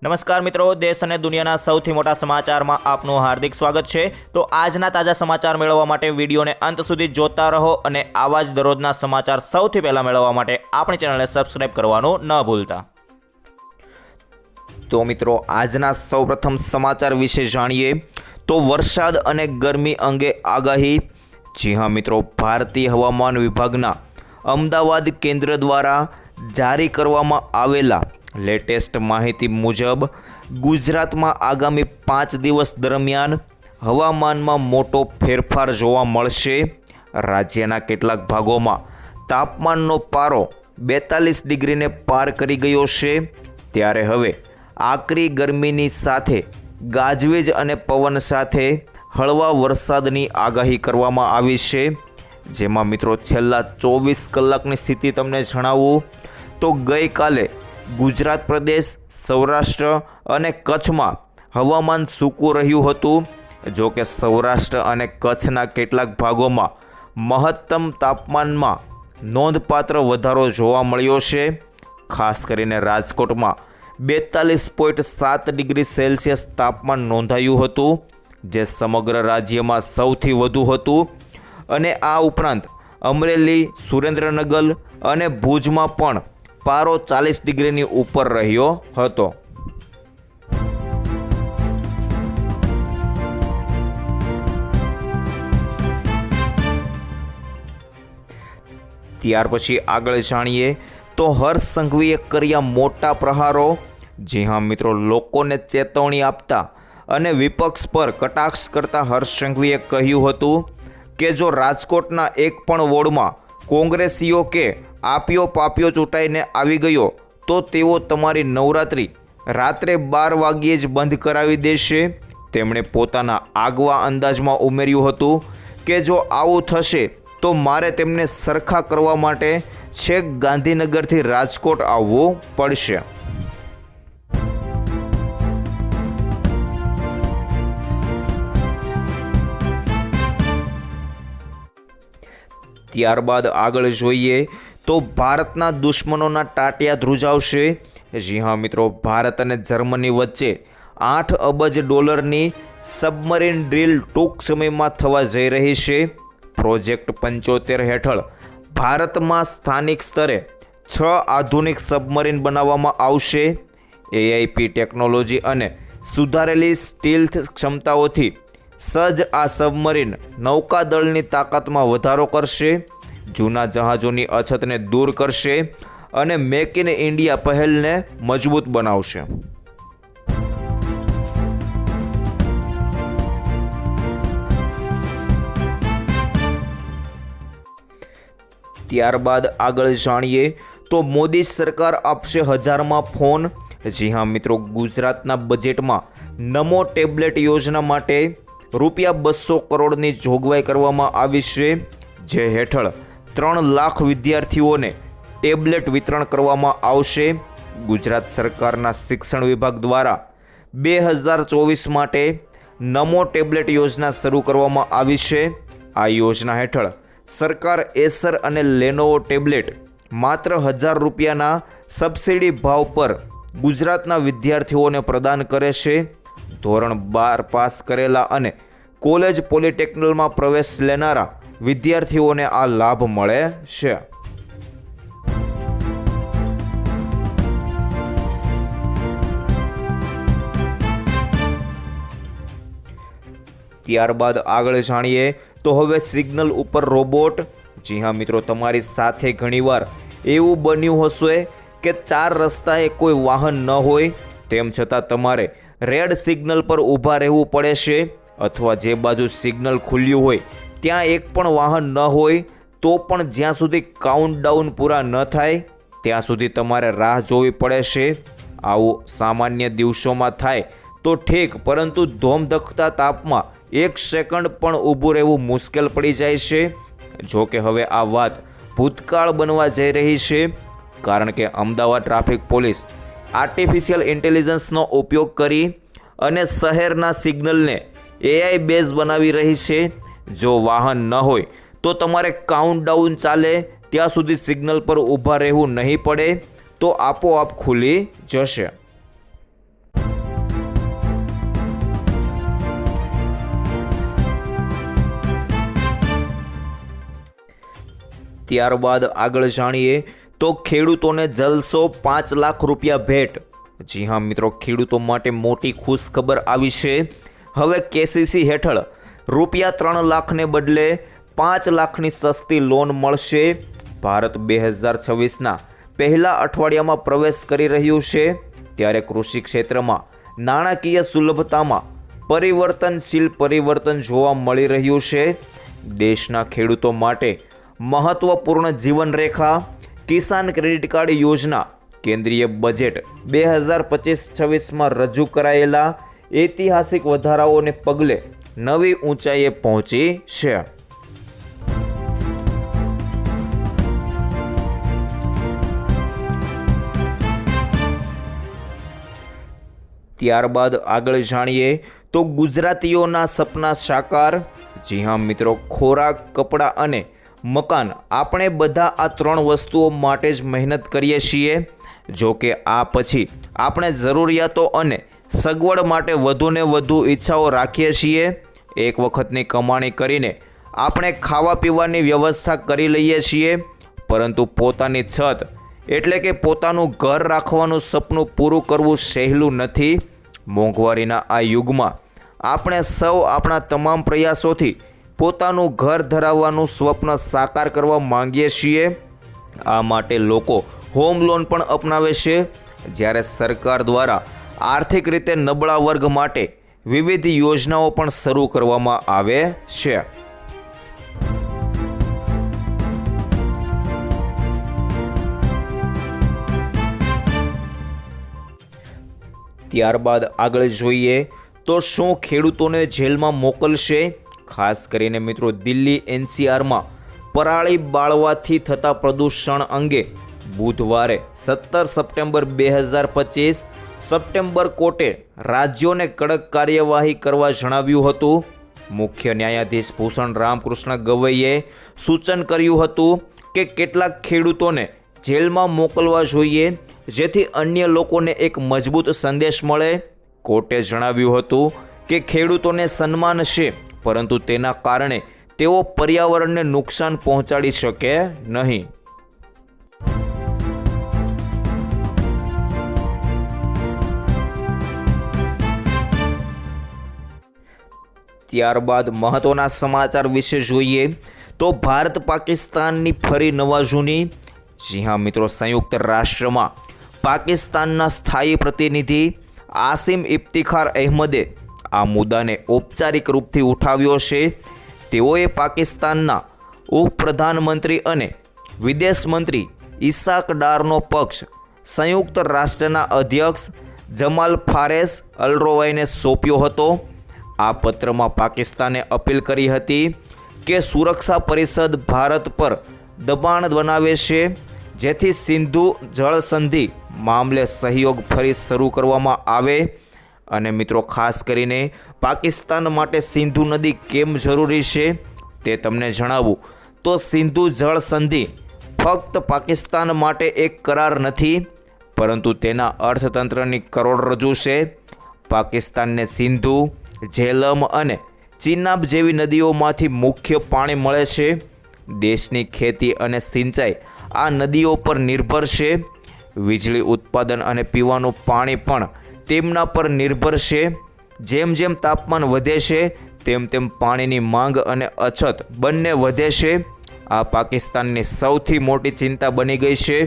નમસ્કાર મિત્રો, દેશ અને દુનિયાના સૌથી મોટા સમાચારમાં આપનું હાર્દિક સ્વાગત છે। તો આજના તાજા સમાચાર મેળવવા માટે વિડીયોને અંત સુધી જોતા રહો અને આવા જ દરરોજના સમાચાર સૌથી પહેલા મેળવવા માટે આપણી ચેનલને સબસ્ક્રાઇબ કરવાનું ન ભૂલતા। તો મિત્રો, આજના સૌપ્રથમ સમાચાર વિશે જાણીએ તો વરસાદ અને ગરમી અંગે આગાહી। જી હા મિત્રો, ભારતીય હવામાન વિભાગના અમદાવાદ કેન્દ્ર દ્વારા જારી કરવામાં આવેલા લેટેસ્ટ માહિતી મુજબ ગુજરાતમાં આગામી 5 દિવસ દરમિયાન હવામાનમાં મોટો ફેરફાર જોવા મળશે। રાજ્યના કેટલાક ભાગોમાં તાપમાનનો પારો 42 ડિગ્રીને પાર કરી ગયો છે, ત્યારે હવે આકરી ગરમીની સાથે ગાજવીજ અને પવન સાથે હળવા વરસાદની આગાહી કરવામાં આવી છે। જેમાં મિત્રો છેલ્લા 24 કલાકની સ્થિતિ તમને જણાવું તો ગઈકાલે ગુજરાત પ્રદેશ, સૌરાષ્ટ્ર અને કચ્છમાં હવામાન સૂકું રહ્યું હતું। જો કે સૌરાષ્ટ્ર અને કચ્છના કેટલાક ભાગોમાં મહત્તમ તાપમાનમાં નોંધપાત્ર વધારો જોવા મળ્યો છે। ખાસ કરીને રાજકોટમાં 42.7 ડિગ્રી સેલ્સિયસ તાપમાન નોંધાયું હતું, જે સમગ્ર રાજ્યમાં સૌથી વધુ હતું। અને આ ઉપરાંત અમરેલી, સુરેન્દ્રનગર અને ભુજમાં પણ પારો 40 ડિગ્રીની ઉપર રહ્યો હતો। ત્યાર પછી આગળ જાણીએ તો હર્ષ સંઘવીએ કર્યા મોટા પ્રહારો। જી હા મિત્રો, લોકોને ચેતવણી આપતા અને વિપક્ષ પર કટાક્ષ કરતા હર્ષ સંઘવીએ કહ્યું હતું કે જો રાજકોટના એક પણ વોર્ડમાં કોંગ્રેસીઓ કે આપ્યો પાપ્યો ચૂંટાઈને આવી ગયો તો તેઓ તમારી નવરાત્રિ રાત્રે 12 વાગ્યે જ બંધ કરાવી દેશે। તેમણે પોતાના આગવા અંદાજમાં ઉમેર્યું હતું કે જો આવું થશે તો મારે તેમને સરખા કરવા માટે છેક ગાંધીનગરથી રાજકોટ આવવું પડશે। ત્યારબાદ આગળ જોઈએ તો ભારતના દુશ્મનોના ટાટિયા ધ્રુજાવશે। જી હા મિત્રો, ભારત અને જર્મની વચ્ચે $8 અબજની સબમરીન ડ્રીલ ટૂંક સમયમાં થવા જઈ રહી છે। પ્રોજેક્ટ 75 હેઠળ ભારતમાં સ્થાનિક સ્તરે 6 આધુનિક સબમરીન બનાવવામાં આવશે। એઆઈપી ટેકનોલોજી અને સુધારેલી સ્ટીલ્થ ક્ષમતાઓથી સજ્જ આ સબમરીન નૌકાદળની તાકાતમાં વધારો કરશે, જૂના જહાજોની અછતને દૂર કરશે અને મેક ઇન ઇન્ડિયા પહેલને મજબૂત બનાવશે। ત્યારબાદ આગળ જાણીએ તો મોદી સરકાર આપશે 1000માં ફોન। જી હા મિત્રો, ગુજરાતના બજેટમાં નમો ટેબ્લેટ યોજના માટે ₹200 કરોડની જોગવાઈ કરવામાં આવી છે, જે હેઠળ 3 લાખ વિદ્યાર્થીઓને ટેબ્લેટ વિતરણ કરવામાં આવશે। ગુજરાત સરકારના શિક્ષણ વિભાગ દ્વારા 2024 માટે નમો ટેબ્લેટ યોજના શરૂ કરવામાં આવી છે। આ યોજના હેઠળ સરકાર એસર અને લેનોવો ટેબ્લેટ માત્ર ₹1000ના સબસિડી ભાવ પર ગુજરાતના વિદ્યાર્થીઓને પ્રદાન કરે છે। ધોરણ 12 પાસ કરેલા અને કોલેજ પોલિટેકનિકમાં પ્રવેશ લેનારા વિદ્યાર્થીઓને આ લાભ મળે છે। ત્યારબાદ આગળ જાણીએ તો હવે સિગ્નલ ઉપર રોબોટ। જી હા મિત્રો, તમારી સાથે ઘણીવાર એવું બન્યું હશે કે 4 રસ્તાએ કોઈ વાહન ન હોય, તેમ છતાં તમારે રેડ સિગ્નલ પર ઊભા રહેવું પડે છે, અથવા જે બાજુ સિગ્નલ ખુલ્યું હોય ત્યાં એક પણ વાહન ન હોય તો પણ જ્યાં સુધી કાઉન્ટડાઉન પૂરા ન થાય ત્યાં સુધી તમારે રાહ જોવી પડે છે। આવું સામાન્ય દિવસોમાં થાય તો ઠીક, પરંતુ ધોમધખતા તાપમાં 1 સેકન્ડ પણ ઊભું રહેવું મુશ્કેલ પડી જાય છે। જો કે હવે આ વાત ભૂતકાળ બનવા જઈ રહી છે, કારણ કે અમદાવાદ ટ્રાફિક પોલીસ આર્ટિફિશિયલ ઇન્ટેલિજન્સનો ઉપયોગ કરી અને શહેરના સિગ્નલને એઆઈ બેઝ બનાવી રહી છે। જો વાહન ન હોય તો તમારે કાઉન્ટડાઉન ચાલે ત્યાં સુધી સિગ્નલ પર ઊભા રહેવું નહીં પડે, તો આપોઆપ ખુલી જશે। ત્યારબાદ આગળ જાણીએ તો ખેડૂતોને જલસો 5 લાખ રૂપિયા ભેટ। જી હા મિત્રો, ખેડૂતો માટે મોટી ખુશખબર આવી છે। હવે કેસીસી હેઠળ રૂપિયા 3 લાખને બદલે 5 લાખની સસ્તી લોન મળશે। ભારત 2026ના પહેલા અઠવાડિયામાં પ્રવેશ કરી રહ્યું છે, ત્યારે કૃષિ ક્ષેત્રમાં નાણાકીય સુલભતામાં પરિવર્તનશીલ પરિવર્તન જોવા મળી રહ્યું છે। દેશના ખેડૂતો માટે મહત્વપૂર્ણ જીવનરેખા કિસાન ક્રેડિટ કાર્ડ યોજના કેન્દ્રીય બજેટ 2025-26માં રજૂ કરાયેલા ઐતિહાસિક વધારાઓને પગલે નવી ઊંચાઈએ પહોંચી છે। ત્યારબાદ આગળ જાણીએ તો ગુજરાતીઓના સપના સાકાર। જી હા મિત્રો, ખોરાક, કપડાં અને મકાન, આપણે બધા આ 3 વસ્તુઓ માટે જ મહેનત કરીએ છીએ। જો કે આ પછી આપણે જરૂરિયાતો અને સગવડ માટે વધુને વધુ ઈચ્છાઓ રાખીએ છીએ। એક વખતની કમાણી કરીને આપણે ખાવા પીવાની વ્યવસ્થા કરી લઈએ છીએ, પરંતુ પોતાની છત એટલે કે પોતાનું ઘર રાખવાનું સપનું પૂરું કરવું સહેલું નથી। મોંઘવારીના આ યુગમાં આપણે સૌ આપણા તમામ પ્રયાસોથી પોતાનું ઘર ધરાવવાનું સ્વપ્ન સાકાર કરવા માંગીએ છીએ। આ માટે લોકો હોમ લોન પણ અપનાવે છે, જ્યારે સરકાર દ્વારા આર્થિક રીતે નબળા વર્ગ માટે વિવિધ યોજનાઓ પણ શરૂ કરવામાં આવે છે। ત્યારબાદ આગળ જોઈએ તો શું ખેડૂતોને જેલમાં મોકલશે? ખાસ કરીને મિત્રો, દિલ્હી NCRમાં પરાળી બાળવાથી થતા પ્રદૂષણ અંગે બુધવારે 17 સપ્ટેમ્બર 2025 સપ્ટેમ્બર કોર્ટે રાજ્યોને કડક કાર્યવાહી કરવા જણાવ્યું હતું। મુખ્ય ન્યાયાધીશ ભૂષણ રામકૃષ્ણ ગવઈએ સૂચન કર્યું હતું કે કેટલાક ખેડૂતોને જેલમાં મોકલવા જોઈએ, જેથી અન્ય લોકોને એક મજબૂત સંદેશ મળે। કોર્ટે જણાવ્યું હતું કે ખેડૂતોને સન્માન છે, પરંતુ તેના કારણે તેઓ પર્યાવરણને નુકસાન પહોંચાડી શકે નહીં। ત્યારબાદ મહત્વના સમાચાર વિશે જોઈએ તો ભારત પાકિસ્તાનની ફરી નવાજૂની। જી હા મિત્રો, સંયુક્ત રાષ્ટ્રમાં પાકિસ્તાનના સ્થાયી પ્રતિનિધિ આસિમ ઇફ્તિખાર અહેમદે આ મુદ્દાને ઔપચારિક રૂપથી ઉઠાવ્યો છે। તેઓએ પાકિસ્તાનના ઉપપ્રધાનમંત્રી અને વિદેશ મંત્રી ઇસાક ડારનો પક્ષ સંયુક્ત રાષ્ટ્રના અધ્યક્ષ જમાલ ફારેસ અલરોવાઈને સોંપ્યો હતો। આ પત્રમાં પાકિસ્તાને અપીલ કરી હતી કે સુરક્ષા પરિષદ ભારત પર દબાણ બનાવે છે, જેથી સિંધુ જળ સંધિ મામલે સહયોગ ફરી શરૂ કરવામાં આવે। અને મિત્રો, ખાસ કરીને પાકિસ્તાન માટે સિંધુ નદી કેમ જરૂરી છે તે તમને જણાવું તો સિંધુ જળ સંધિ ફક્ત પાકિસ્તાન માટે એક કરાર નથી, પરંતુ તેના અર્થતંત્રની કરોડરજ્જુ છે। પાકિસ્તાનને સિંધુ, ઝેલમ અને ચિનાબ જેવી નદીઓમાંથી મુખ્ય પાણી મળે છે। દેશની ખેતી અને સિંચાઈ આ નદીઓ પર નિર્ભર છે। વીજળી ઉત્પાદન અને પીવાનું પાણી પણ તેમના પર નિર્ભર છે। જેમ જેમ તાપમાન વધે છે તેમ તેમ પાણીની માંગ અને અછત બંને વધે છે। આ પાકિસ્તાનની સૌથી મોટી ચિંતા બની ગઈ છે।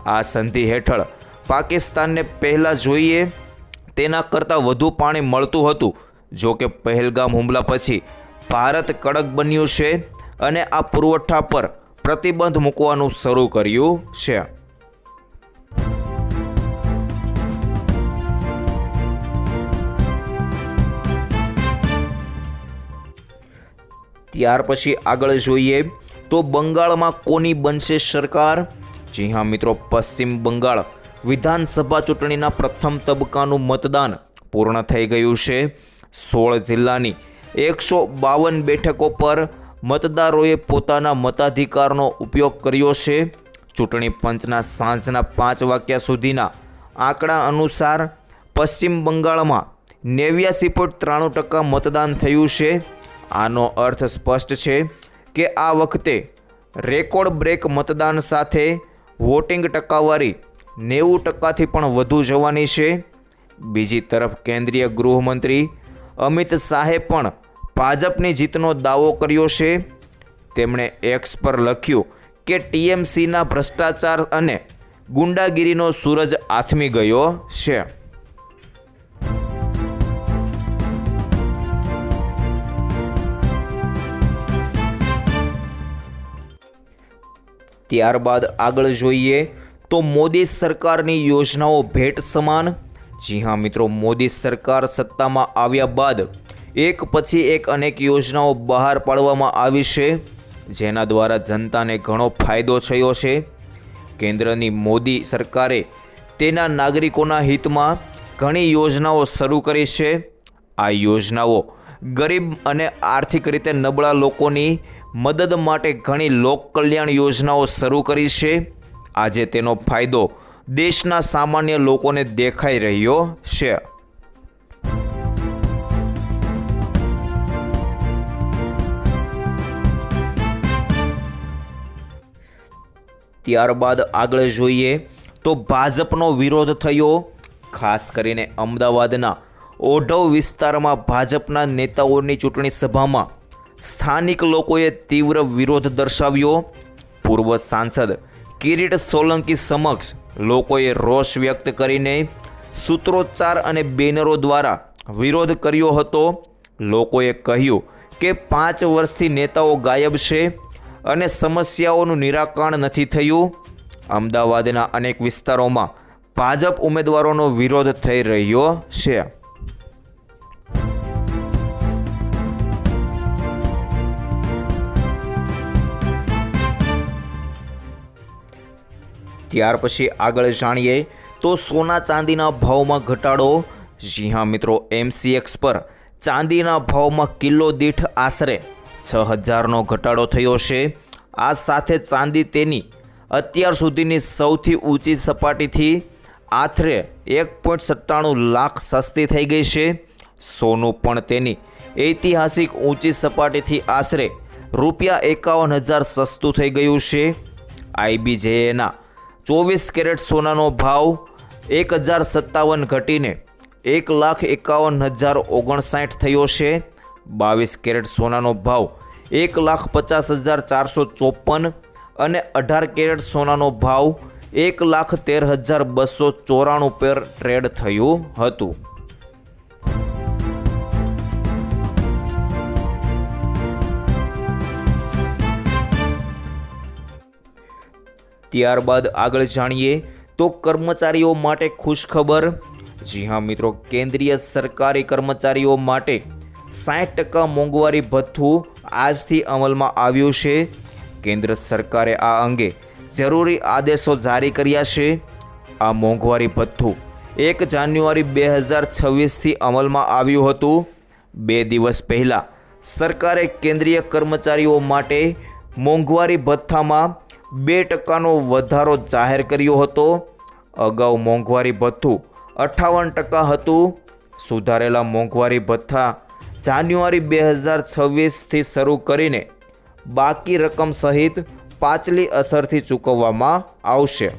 આ સંધિ હેઠળ પાકિસ્તાનને પહેલાં જોઈએ તેના કરતાં વધુ પાણી મળતું હતું। જો કે પહેલગામ હુમલા પછી ભારત કડક બન્યું છે અને આ પુરવઠા પર પ્રતિબંધ મૂકવાનું શરૂ કર્યું છે। ત્યાર પછી આગળ જોઈએ તો બંગાળમાં કોની બનશે સરકાર? જી હા મિત્રો, પશ્ચિમ બંગાળ વિધાનસભા ચૂંટણીના પ્રથમ તબક્કાનું મતદાન પૂર્ણ થઈ ગયું છે। 16 જિલ્લાની 152 બેઠકો પર મતદારોએ પોતાના મતાધિકારનો ઉપયોગ કર્યો છે। ચૂંટણી પંચના સાંજના 5 વાગ્યા સુધીના આંકડા અનુસાર પશ્ચિમ બંગાળમાં 89.93% મતદાન થયું છે। આનો અર્થ સ્પષ્ટ છે કે આ વખતે રેકોર્ડ બ્રેક મતદાન સાથે વોટિંગ ટકાવારી 90%થી પણ વધુ જવાની છે. બીજી તરફ કેન્દ્રીય ગૃહમંત્રી અમિત શાહે પણ ભાજપની જીતનો દાવો કર્યો છે. તેમણે એક્સ પર લખ્યું કે ટીએમસીના ભ્રષ્ટાચાર અને ગુંડાગીરીનો સૂરજ આથમી ગયો છે. ત્યારબાદ આગળ જોઈએ તો મોદી સરકારની યોજનાઓ ભેટ સમાન. જી હા મિત્રો, મોદી સરકાર સત્તામાં આવ્યા બાદ એક પછી એક અનેક યોજનાઓ બહાર પાડવામાં આવી છે, જેના દ્વારા જનતાને ઘણો ફાયદો થયો છે. કેન્દ્રની મોદી સરકારે તેના નાગરિકોના હિતમાં ઘણી યોજનાઓ શરૂ કરી છે. આ યોજનાઓ ગરીબ અને આર્થિક રીતે નબળા લોકોની મદદ માટે ઘણી લોકકલ્યાણ યોજનાઓ શરૂ કરી છે. આજે તેનો ફાયદો દેશના સામાન્ય લોકોને દેખાઈ રહ્યો છે. ત્યારબાદ આગળ જોઈએ તો ભાજપનો વિરોધ થયો. ખાસ કરીને અમદાવાદના ઓઢવ વિસ્તારમાં ભાજપના નેતાઓની ચૂંટણી સભામાં સ્થાનિક લોકોએ તીવ્ર વિરોધ દર્શાવ્યો. પૂર્વ સાંસદ કિરીટ સોલંકી સમક્ષ લોકોએ રોષ વ્યક્ત કરીને સૂત્રોચ્ચાર અને બેનરો દ્વારા વિરોધ કર્યો હતો. લોકોએ કહ્યું કે 5 વર્ષથી નેતાઓ ગાયબ છે અને સમસ્યાઓનું નિરાકરણ નથી થયું. અમદાવાદના અનેક વિસ્તારોમાં ભાજપ ઉમેદવારોનો વિરોધ થઈ રહ્યો છે. ત્યાર પછી આગળ જાણીએ તો સોના ચાંદીના ભાવમાં ઘટાડો. જી હા મિત્રો, MCX પર ચાંદીના ભાવમાં કિલો દીઠ આશરે 6000નો ઘટાડો થયો છે. આ સાથે ચાંદી તેની અત્યાર સુધીની સૌથી ઊંચી સપાટીથી આશરે 1.97 લાખ સસ્તી થઈ ગઈ છે. સોનું પણ તેની ઐતિહાસિક ઊંચી સપાટીથી આશરે ₹51,000 સસ્તું થઈ ગયું છે. IBJના 24 કેરેટ સોનાનો ભાવ 1057 ઘટીને 1,51,059 થયો છે. 22 કેરેટ સોનાનો ભાવ 1,50,454 અને 18 કેરેટ સોનાનો ભાવ 1,13,294 પર ટ્રેડ થયું હતું. ત્યારબાદ આગળ જાણીએ તો કર્મચારીઓ માટે ખુશખબર. જી હા મિત્રો, કેન્દ્રીય સરકારી કર્મચારીઓ માટે 60% મોંઘવારી ભથ્થું આજથી અમલમાં આવ્યું છે. કેન્દ્ર સરકારે આ અંગે જરૂરી આદેશો જારી કર્યા છે. આ મોંઘવારી ભથ્થું 1 જાન્યુઆરી 2026થી અમલમાં આવ્યું હતું. 2 દિવસ પહેલાં સરકારે કેન્દ્રીય કર્મચારીઓ માટે મોંઘવારી ભથ્થામાં 2%નો વધારો જાહેર કર્યો હતો. અગાઉ મોંઘવારી ભથ્થું 58% હતું. સુધારેલા મોંઘવારી ભથ્થા જાન્યુઆરી 2026થી શરૂ કરીને બાકી રકમ સહિત પાછલી અસરથી ચૂકવવામાં આવશે.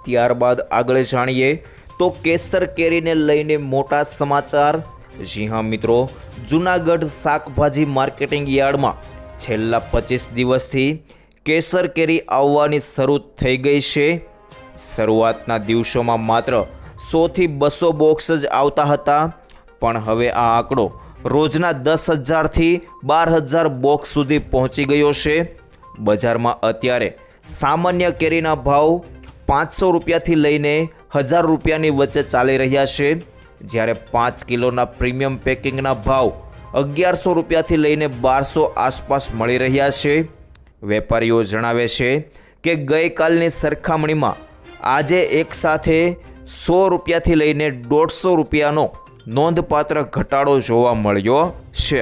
ત્યારબાદ આગળ જાણીએ તો કેસર કેરીને લઈને મોટા સમાચાર. જી હા મિત્રો, જૂનાગઢ શાકભાજી માર્કેટિંગ યાર્ડમાં છેલ્લા 25 દિવસથી કેસર કેરી આવવાની શરૂ થઈ ગઈ છે. શરૂઆતના દિવસોમાં માત્ર 100થી 200 બોક્સ જ આવતા હતા, પણ હવે આ આંકડો રોજના 10,000થી 12,000 બોક્સ સુધી પહોંચી ગયો છે. બજારમાં અત્યારે સામાન્ય કેરીના ભાવ 500 રૂપિયાથી લઈને 1000 રૂપિયાની વચ્ચે ચાલી રહ્યા છે, જ્યારે 5 કિલોના પ્રીમિયમ પેકિંગના ભાવ 1100 રૂપિયાથી લઈને 1200 આસપાસ મળી રહ્યા છે. વેપારીઓ જણાવે છે કે ગઈકાલની સરખામણીમાં આજે એકસાથે 100 રૂપિયાથી લઈને 150 રૂપિયાનો નોંધપાત્ર ઘટાડો જોવા મળ્યો છે.